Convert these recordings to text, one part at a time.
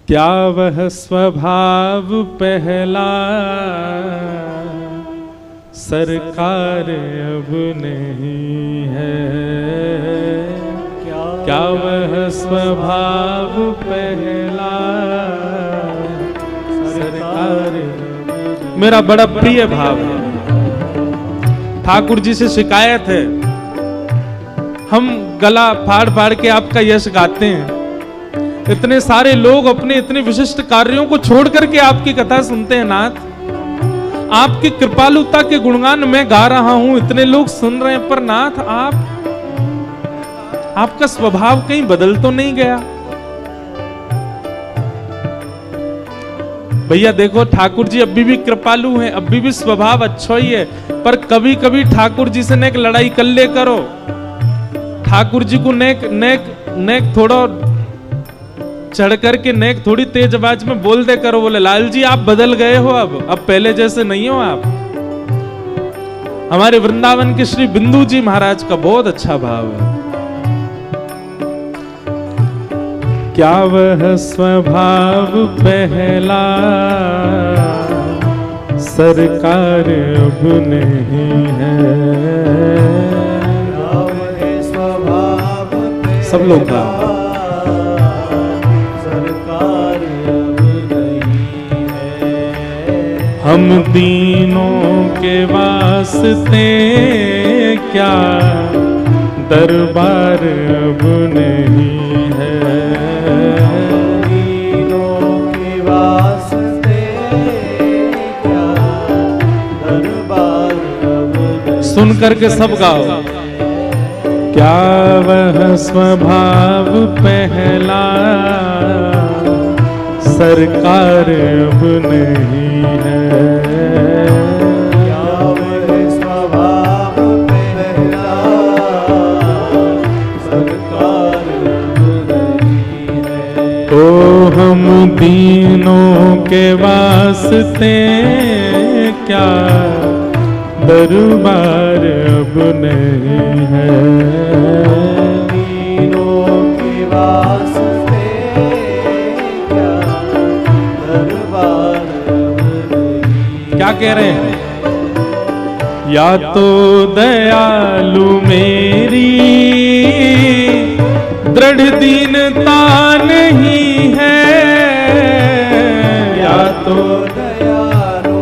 क्या वह स्वभाव पहला सरकार अब नहीं है, क्या वह स्वभाव पहला सरकार। मेरा बड़ा प्रिय भाव है, ठाकुर जी से शिकायत है, हम गला फाड़ फाड़ के आपका यश गाते हैं, इतने सारे लोग अपने इतने विशिष्ट कार्यों को छोड़ करके आपकी कथा सुनते हैं नाथ, आपकी कृपालुता के गुणगान मैं गा रहा हूं, इतने लोग सुन रहे हैं, पर नाथ आपका स्वभाव कहीं बदल तो नहीं गया। भैया देखो, ठाकुर जी अभी भी कृपालु हैं, अभी भी स्वभाव अच्छा ही है, पर कभी कभी ठाकुर जी से नेक लड़ाई कर ले करो, ठाकुर जी को नेक थोड़ा चढ़ करके नेक थोड़ी तेज आवाज में बोल दे करो, बोले लाल जी आप बदल गए हो, अब पहले जैसे नहीं हो आप। हमारे वृंदावन के श्री बिंदु जी महाराज का बहुत अच्छा भाव है। क्या वह स्वभाव पहला सरकार अब नहीं है, सब लोग का हम दीनों के वास्ते क्या दरबार अब नहीं है, दीनों के वास्ते क्या दरबार अब नहीं। सुन करके सब गाओ। क्या वह स्वभाव पहला सरकार अब नहीं है, क्या वह स्वभाव पहला सरकार अब नहीं है। तो हम दीनों के वास्ते क्या दरबार अब नहीं है, दीनों के वास्ते क्या कह रहे हैं? या तो दयालु मेरी दृढ़ दीनता नहीं है, या तो दयालु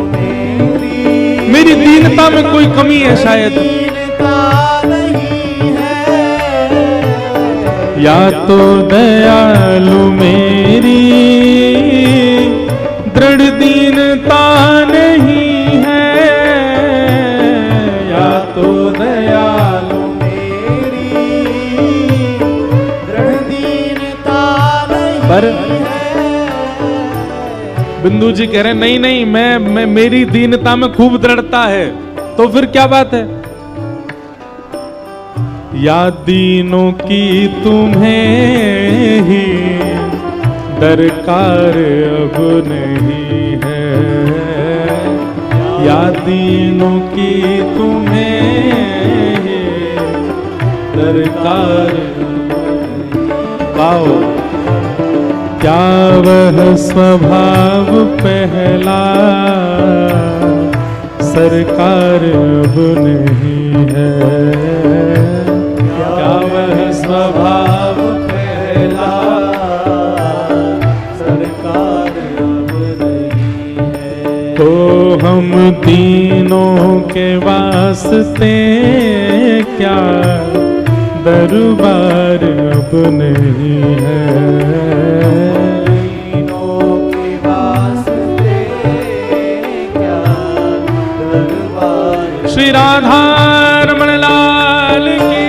मेरी दीनता में कोई कमी है शायद, दीनता नहीं है। या तो दयालु मेरी दृढ़ दीनता नहीं है, या तो दयालु मेरी दृढ़ दीनता नहीं पर है। बिंदु जी कह रहे नहीं नहीं, मैं मेरी दीनता में खूब दृढ़ता है, तो फिर क्या बात है? या दीनों की तुम्हें ही दरकार अब नहीं है, या दीनों की तुम्हें ही दरकार गाओ। क्या वह स्वभाव पहला सरकार अब नहीं है, क्या वह स्वभाव पहला सरकार अब नहीं है। तो हम दीनों के वास्ते क्या दरबार अब नहीं है, दीनों के वास्ते क्या दरबार। श्री राधा रमण लाल की।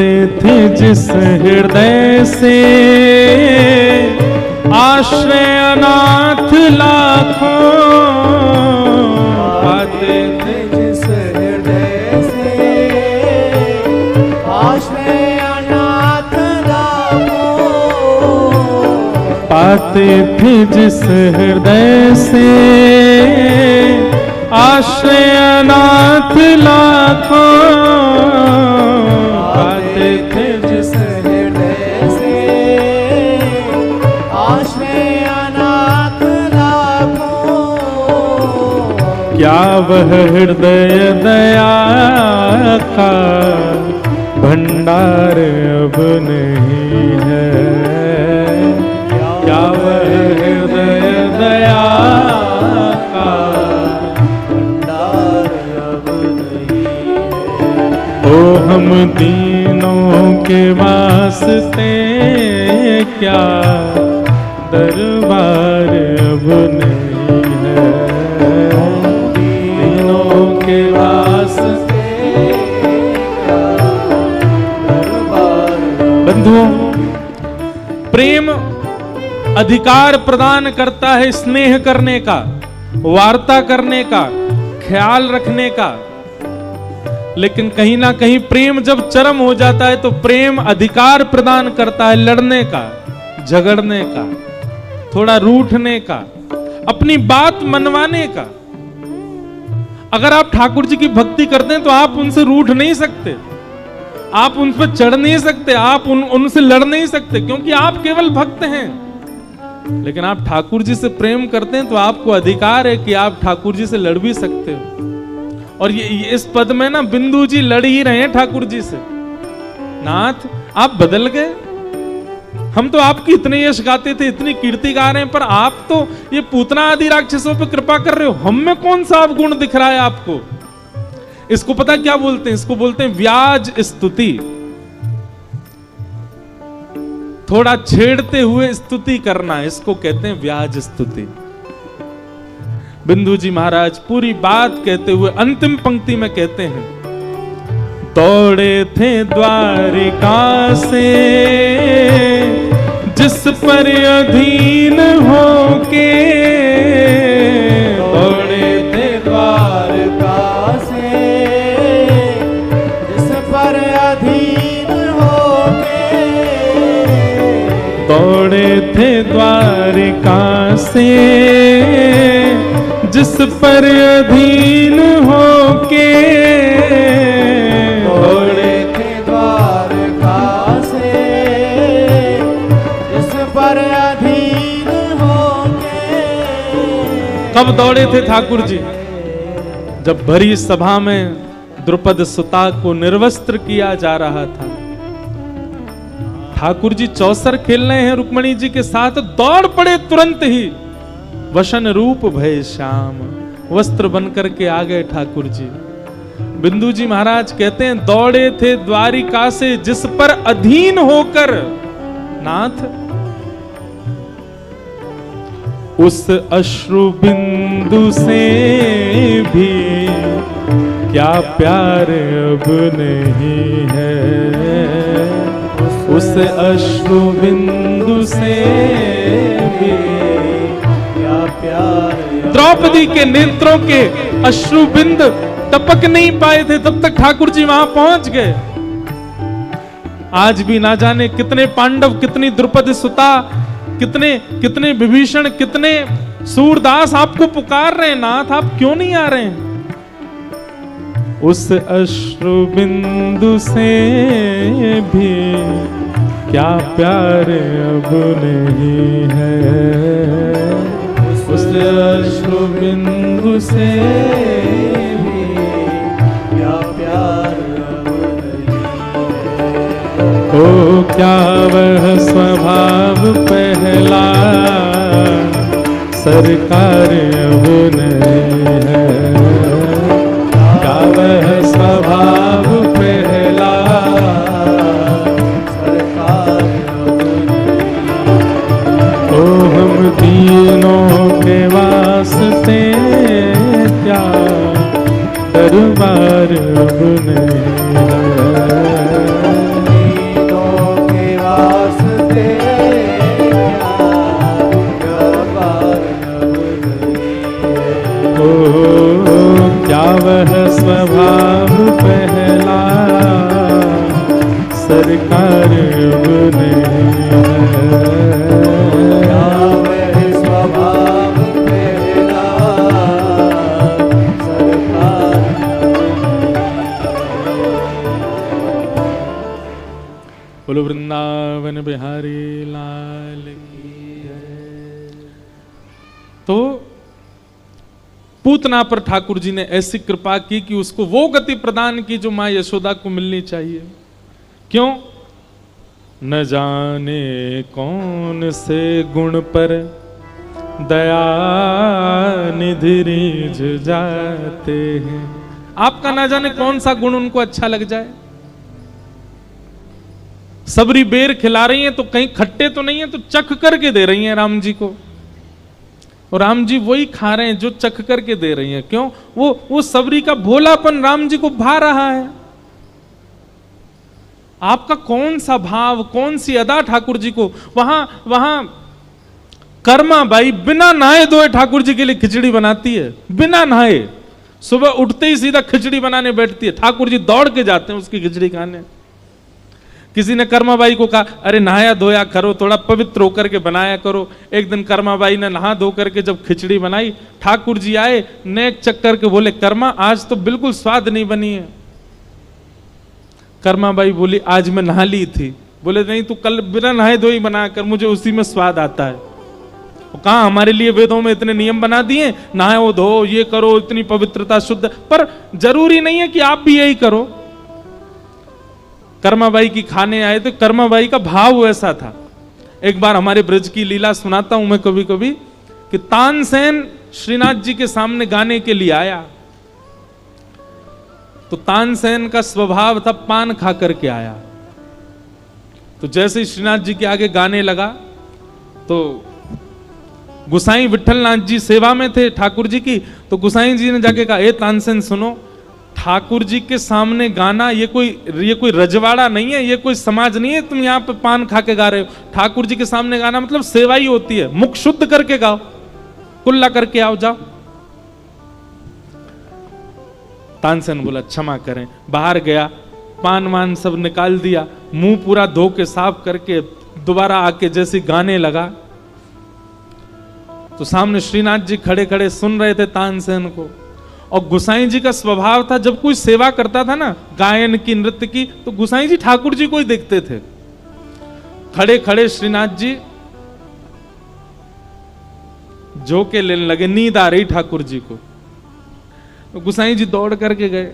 पाते थे जिस हृदय से आश्रय अनाथ लाखों, पाते थे जिस हृदय से आश्रय अनाथ लाखों, पाते थे जिस हृदय से आश्रय अनाथ लाखों, पाते थे जिस हृदय से आश्रय अनाथ लाखों, क्या वह हृदय दया का भंडार अब नहीं है, क्या वह हृदय दया का भंडार अब नहीं है। ओ हम दीनों के वास्ते क्या दरबार अब नहीं है, दीनों के वास्ते क्या दरबार। बंधुओं, प्रेम अधिकार प्रदान करता है स्नेह करने का, वार्ता करने का, ख्याल रखने का, लेकिन कहीं ना कहीं प्रेम जब चरम हो जाता है तो प्रेम अधिकार प्रदान करता है लड़ने का, झगड़ने का, थोड़ा रूठने का, अपनी बात मनवाने का। अगर आप ठाकुर जी की भक्ति करते हैं तो आप उनसे रूठ नहीं सकते, आप उन पर चढ़ नहीं सकते, आप उनसे लड़ नहीं सकते, क्योंकि आप केवल भक्त हैं। लेकिन आप ठाकुर जी से प्रेम करते हैं तो आपको अधिकार है कि आप ठाकुर जी से लड़ भी सकते हो। और ये इस पद में ना बिंदु जी लड़ ही रहे हैं ठाकुर जी से। नाथ आप बदल गए, हम तो आपकी इतने यश गाते थे, इतनी कीर्ति गा रहे हैं, पर आप तो ये पूतना आदि राक्षसों पे कृपा कर रहे हो, हम में कौन सा आप गुण दिख रहा है आपको। इसको पता क्या बोलते हैं, इसको बोलते हैं व्याज स्तुति। थोड़ा छेड़ते हुए स्तुति करना, इसको कहते हैं व्याज स्तुति। बिंदु जी महाराज पूरी बात कहते हुए अंतिम पंक्ति में कहते हैं, दौड़े थे द्वारिका से जिस पर अधीन होके, दौड़े थे द्वारका से जिस पर अधीन होके, दौड़े थे द्वारिका से जिस पर अधीन होके, दौड़े थे द्वारका से जिस पर अधीन होके। कब दौड़े थे ठाकुर जी? जब भरी सभा में द्रुपद सुता को निर्वस्त्र किया जा रहा था। ठाकुर जी चौसर खेल रहे हैं रुक्मणी जी के साथ, दौड़ पड़े तुरंत ही, वशन रूप भय श्याम, वस्त्र बनकर के आ गए ठाकुर जी। बिंदु जी महाराज कहते हैं दौड़े थे द्वारिका से जिस पर अधीन होकर। नाथ उस अश्रु बिंदु से भी क्या प्यार अब नहीं है, उस अश्रु बिंदु से भी क्या प्यार। द्रौपदी के नेत्रों के अश्रु बिंद टपक नहीं पाए थे, तब तक ठाकुर जी वहां पहुंच गए। आज भी ना जाने कितने पांडव, कितनी द्रुपद सुता, कितने विभीषण, कितने सूरदास आपको पुकार रहे हैं, नाथ आप क्यों नहीं आ रहे हैं? उस अश्रु बिंदु से भी क्या प्यार अब नहीं है, उस अश्रु बिंदु से भी क्या प्यार अब नहीं है। ओ क्या वह स्वभाव पहला सरकार अब नहीं है, क्या वह स्वभाव पहला सरकार अब ओ हम तीनों के वास्ते क्या दरबार अब नहीं है। बिहारी लाल की जय। तो पूतना पर ठाकुर जी ने ऐसी कृपा की कि उसको वो गति प्रदान की जो मां यशोदा को मिलनी चाहिए। क्यों? न जाने कौन से गुण पर दया निधि रीझ जाते हैं। आपका ना जाने कौन सा गुण उनको अच्छा लग जाए। सबरी बेर खिला रही हैं तो कहीं खट्टे तो नहीं है, तो चख करके दे रही हैं राम जी को, और राम जी वही खा रहे हैं जो चख करके दे रही हैं। क्यों? वो सबरी का भोलापन राम जी को भा रहा है। आपका कौन सा भाव, कौन सी अदा ठाकुर जी को। वहां कर्मा बाई बिना नहाए धोए ठाकुर जी के लिए खिचड़ी बनाती है, बिना नहाए। सुबह उठते ही सीधा खिचड़ी बनाने बैठती है। ठाकुर जी दौड़ के जाते हैं उसकी खिचड़ी खाने। किसी ने कर्माबाई को कहा, अरे नहाया धोया करो, थोड़ा पवित्र होकर के बनाया करो। एक दिन कर्माबाई ने नहा धो करके जब खिचड़ी बनाई, ठाकुर जी आए, नेक चक्कर के बोले, कर्मा आज तो बिल्कुल स्वाद नहीं बनी है। कर्माबाई बोली, आज मैं नहा ली थी। बोले, नहीं तू कल बिना नहाए धोए बना कर, मुझे उसी में स्वाद आता है। कहा हमारे लिए वेदों में इतने नियम बना दिए, नहाओ धो, ये करो, इतनी पवित्रता शुद्ध, पर जरूरी नहीं है कि आप भी यही करो। कर्माबाई की खाने आए तो कर्माबाई का भाव ऐसा था। एक बार हमारे ब्रज की लीला सुनाता हूं मैं कभी कभी, कि तानसेन श्रीनाथ जी के सामने गाने के लिए आया। तो तानसेन का स्वभाव था पान खा करके आया। तो जैसे ही श्रीनाथ जी के आगे गाने लगा, तो गुसाई विठलनाथ जी सेवा में थे ठाकुर जी की। तो गुसाई जी ने जाके कहा, ए तानसेन सुनो, ठाकुर जी के सामने गाना ये कोई रजवाड़ा नहीं है, ये कोई समाज नहीं है, तुम यहाँ पे पान खा के गा रहे हो। ठाकुर जी के सामने गाना मतलब सेवा ही होती है, मुख शुद्ध करके गाओ, कुल्ला करके आओ, जाओ। तानसेन बोला, क्षमा करें। बाहर गया, पान मान सब निकाल दिया, मुंह पूरा धो के साफ करके दोबारा आके जैसे गाने लगा, तो सामने श्रीनाथ जी खड़े खड़े सुन रहे थे तानसेन को। और गुसाई जी का स्वभाव था, जब कोई सेवा करता था ना गायन की, नृत्य की, तो गुसाई जी ठाकुर जी को ही देखते थे। खड़े खड़े श्रीनाथ जी झोंके लेने लगे, नींद आ रही ठाकुर जी को। तो गुसाई जी दौड़ करके गए,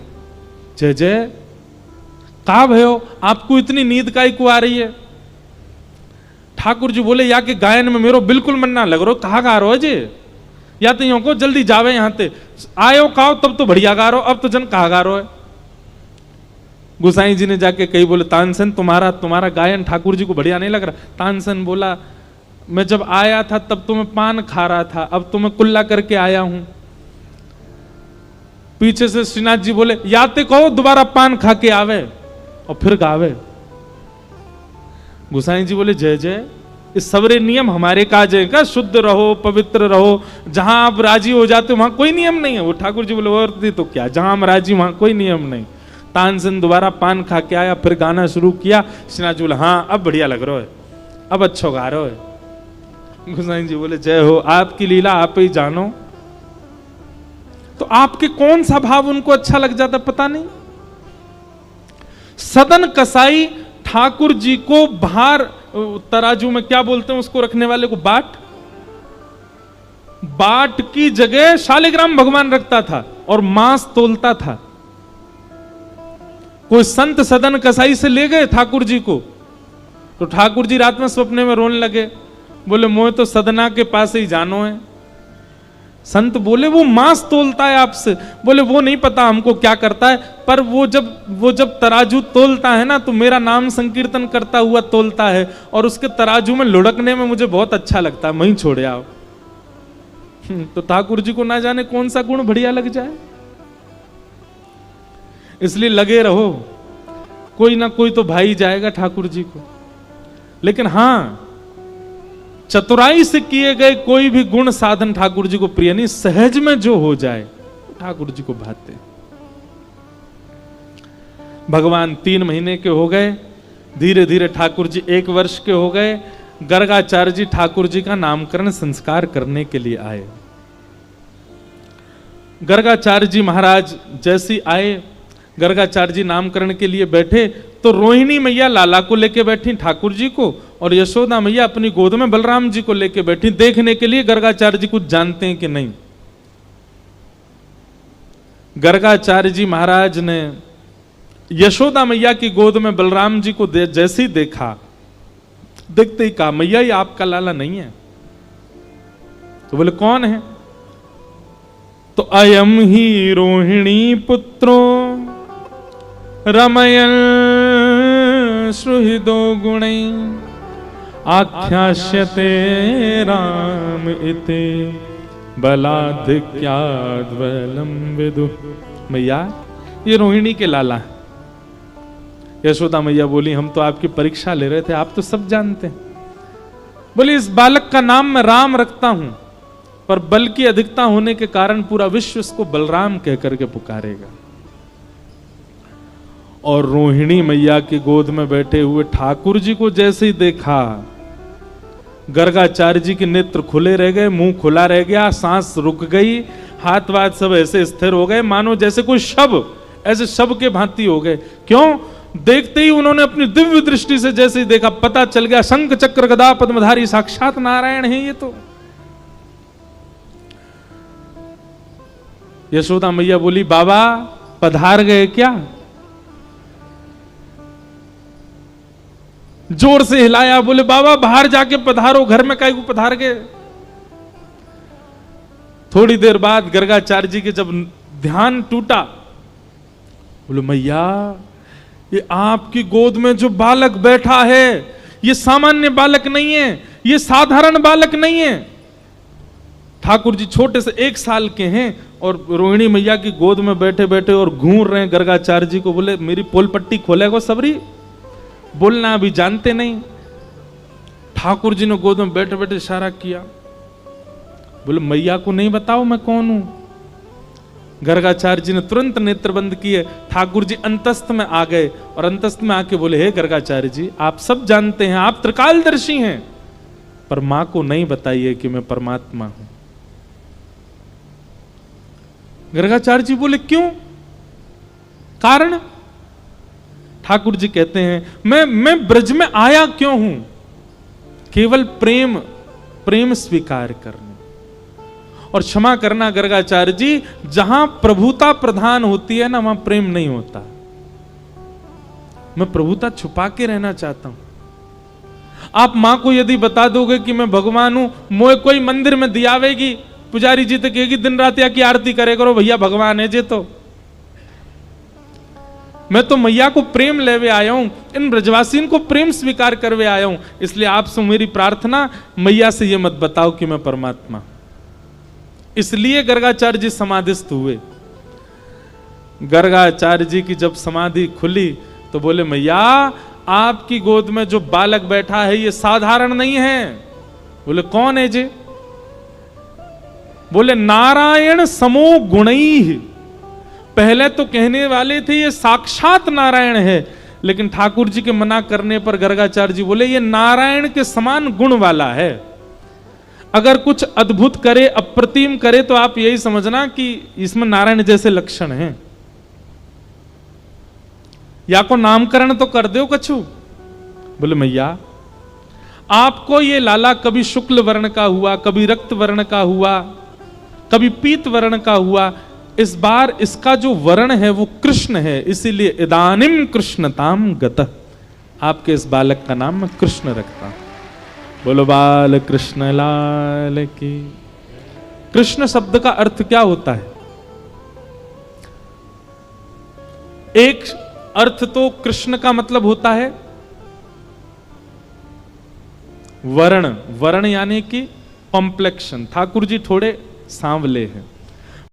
जय जय, कहा भयो, आपको इतनी नींद काहे को आ रही है? ठाकुर जी बोले, या के गायन में मेरो बिल्कुल मन ना लग रहा, कहा गा रहो जी, या तो यूं को जल्दी जावे यहाँ ते आयो काओ, तब तो बढ़िया गा रहो, अब तो जन कहा गा रहो है। गुसाई जी ने जाके कही, बोले तानसेन तुम्हारा गायन ठाकुर जी को बढ़िया नहीं लग रहा। तानसेन बोला, मैं जब आया था तब तो मैं पान खा रहा था, अब तो मैं कुल्ला करके आया हूं। पीछे से श्रीनाथ जी बोले, या ते कहो दोबारा पान खा के आवे और फिर गावे। गुसाई जी बोले, जय जय, इस सबरे नियम हमारे काज है का, शुद्ध रहो, पवित्र रहो, जहां आप राजी हो जाते हो वहां कोई नियम नहीं है। वो ठाकुर जी बोले, और तो क्या, जहां हम राजी वहां कोई नियम नहीं। तानसेन दोबारा पान खा के आया, फिर गाना शुरू किया। श्रीनाथ जी बोले, हाँ अब बढ़िया लग रहा है, अब अच्छा गा रहा है। गुसाई जी बोले, जय हो, आपकी लीला आप ही जानो। तो आपके कौन सा भाव उनको अच्छा लग जाता पता नहीं। सदन कसाई ठाकुर जी को बाहर तराजू में क्या बोलते हैं उसको रखने वाले को, बाट की जगह शालिग्राम भगवान रखता था और मांस तोलता था। कोई संत सदन कसाई से ले गए ठाकुर जी को, तो ठाकुर जी रात में सपने में रोने लगे, बोले मोह तो सदना के पास ही जानो है। संत बोले, वो मांस तोलता है आपसे। बोले वो नहीं पता हमको क्या करता है, पर वो जब तराजू तोलता है ना, तो मेरा नाम संकीर्तन करता हुआ तोलता है, और उसके तराजू में लुढ़कने में मुझे बहुत अच्छा लगता है, वहीं छोड़े आओ। तो ठाकुर जी को ना जाने कौन सा गुण बढ़िया लग जाए, इसलिए लगे रहो, कोई ना कोई तो भाई जाएगा ठाकुर जी को। लेकिन हाँ, चतुराई से किए गए कोई भी गुण साधन ठाकुर जी को प्रिय नहीं, सहज में जो हो जाए ठाकुर जी को भाते। भगवान 3 महीने के हो गए, धीरे धीरे ठाकुर जी 1 वर्ष के हो गए। गर्गाचार्य जी ठाकुर जी का नामकरण संस्कार करने के लिए आए। गर्गाचार्य जी महाराज जैसी आए, गर्गाचार्य जी नामकरण के लिए बैठे, तो रोहिणी मैया लाला को लेके बैठी ठाकुर जी को, और यशोदा मैया अपनी गोद में बलराम जी को लेके बैठी, देखने के लिए गर्गाचार्य जी कुछ जानते हैं कि नहीं। गर्गाचार्य जी महाराज ने यशोदा मैया की गोद में बलराम जी को जैसे ही देखा, देखते ही कहा, मैया ये आपका लाला नहीं है। तो बोले कौन है? तो अयम ही रोहिणी पुत्रो रमयन सुहृदो गुणै आख्यास्यते राम इति बलाधिक्याद्वलम विदु। मैया ये रोहिणी के लाला है। यशोदा मैया बोली, हम तो आपकी परीक्षा ले रहे थे, आप तो सब जानते हैं। बोली, इस बालक का नाम मैं राम रखता हूं, पर बल की अधिकता होने के कारण पूरा विश्व इसको बलराम कह करके पुकारेगा। और रोहिणी मैया की गोद में बैठे हुए ठाकुर जी को जैसे ही देखा, गर्गाचार्य जी के नेत्र खुले रह गए, मुंह खुला रह गया, सांस रुक गई, हाथ वाथ सब ऐसे स्थिर हो गए, मानो जैसे कोई शव, ऐसे शव के भांति हो गए। क्यों? देखते ही उन्होंने अपनी दिव्य दृष्टि से जैसे ही देखा, पता चल गया शंख चक्र गदा पद्मधारी साक्षात नारायण है ये तो। यशोदा मैया बोली, बाबा पधार गए क्या? जोर से हिलाया, बोले बाबा बाहर जाके पधारो, घर में काहे को पधार गए? थोड़ी देर बाद गर्गाचार्य जी के जब ध्यान टूटा, बोले मैया ये आपकी गोद में जो बालक बैठा है ये सामान्य बालक नहीं है, ये साधारण बालक नहीं है। ठाकुर जी छोटे से 1 साल के हैं और रोहिणी मैया की गोद में बैठे बैठे और घूर रहे हैं। गर्गाचार्य जी को बोले, मेरी पोल पट्टी खोलेगो सबरी, बोलना अभी जानते नहीं। ठाकुर जी ने गोद में बैठे बैठे इशारा किया, बोले मैया को नहीं बताओ मैं कौन हूं। गर्गाचार्य जी ने तुरंत नेत्र बंद किए। ठाकुर जी अंतस्थ में आ गए और अंतस्थ में आके बोले, हे गर्गाचार्य जी आप सब जानते हैं, आप त्रिकालदर्शी हैं, पर मां को नहीं बताइए कि मैं परमात्मा हूं। गर्गाचार्य जी बोले, क्यों? कारण? ठाकुर जी कहते हैं, मैं ब्रज में आया क्यों हूं? केवल प्रेम स्वीकार करने और क्षमा करना। गर्गाचार्य जी, जहां प्रभुता प्रधान होती है ना, वहां प्रेम नहीं होता। मैं प्रभुता छुपा के रहना चाहता हूं। आप मां को यदि बता दोगे कि मैं भगवान हूं, मोए कोई मंदिर में दियावेगी, पुजारी जी तो कहेगी दिन रात या की आरती करे करो, भैया भगवान है जे। तो मैं तो मैया को प्रेम लेवे आया हूं, इन ब्रजवासियों को प्रेम स्वीकार करवे आया हूं। इसलिए आपसे मेरी प्रार्थना, मैया से ये मत बताओ कि मैं परमात्मा। इसलिए गर्गाचार्य जी समाधिस्थ हुए। गर्गाचार्य जी की जब समाधि खुली तो बोले, मैया आपकी गोद में जो बालक बैठा है ये साधारण नहीं है। बोले कौन है जी? बोले नारायण समो गुणैः। पहले तो कहने वाले थे ये साक्षात नारायण है, लेकिन ठाकुर जी के मना करने पर गर्गाचार्य जी बोले ये नारायण के समान गुण वाला है। अगर कुछ अद्भुत करे, अप्रतिम करे, तो आप यही समझना कि इसमें नारायण जैसे लक्षण हैं। या को नामकरण तो कर दो कछु। बोले मैया आपको ये लाला कभी शुक्ल वर्ण का हुआ, कभी रक्त वर्ण का हुआ, कभी पीत वर्ण का हुआ, इस बार इसका जो वर्ण है वो कृष्ण है, इसीलिए इदानिम कृष्णताम गतः। आपके इस बालक का नाम मैं कृष्ण रखता हूं। बोलो बाल कृष्ण लाल की। कृष्ण शब्द का अर्थ क्या होता है? एक अर्थ तो कृष्ण का मतलब होता है वर्ण, वर्ण यानी कि कॉम्प्लेक्शन। ठाकुर जी थोड़े सांवले हैं।